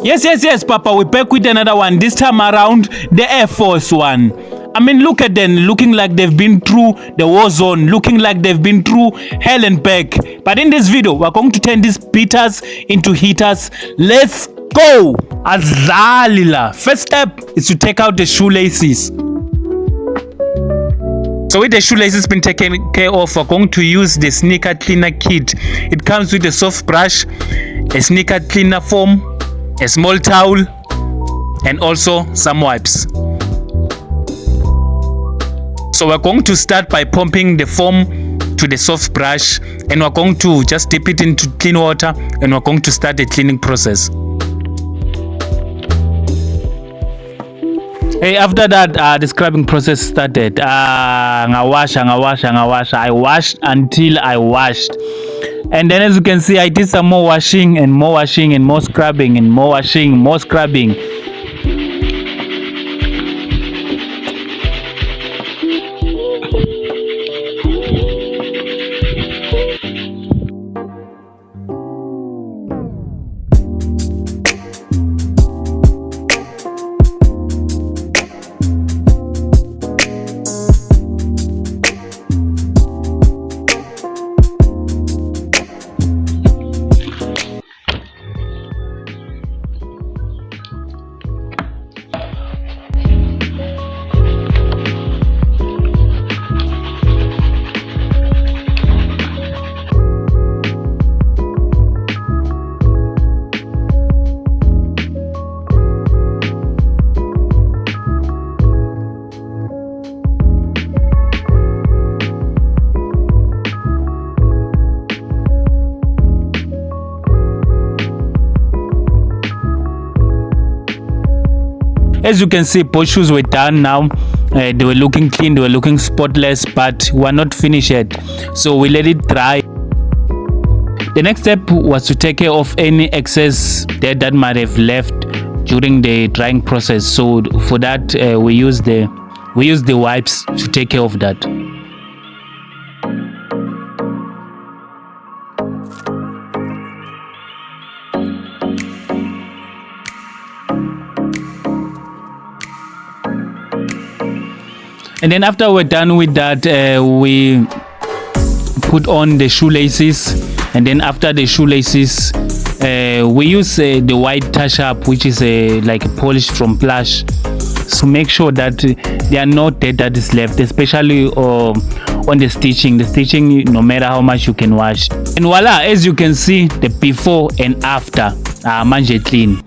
Yes, Papa, we're back with another one. This time around, the Air Force One. I mean, look at them, looking like they've been through the war zone, looking like they've been through hell and back. But in this video, we're going to turn these beaters into heaters. Let's go! Azalila. First step is to take out the shoelaces. So with the shoelaces been taken care of, we're going to use the sneaker cleaner kit. It comes with a soft brush, a sneaker cleaner foam, a small towel, and also some wipes. So we're going to start by pumping the foam to the soft brush, and we're going to just dip it into clean water, and we're going to start the cleaning process. Hey, after that, the scrubbing process started. I washed until I washed. And then as you can see, I did some more washing and more washing and more scrubbing and more washing, more scrubbing. As you can see, both shoes were done now. They were looking clean, they were looking spotless, but we're not finished yet. So we let it dry. The next step was to take care of any excess that might have left during the drying process. So for that, we use the wipes to take care of that. And then after we're done with that, we put on the shoelaces, and then after the shoelaces, we use the white touch up, which is like a polish from Plush. So make sure that there are no dirt that is left, especially on the stitching. The stitching, no matter how much you can wash. And voila, as you can see, the before and after, manje clean.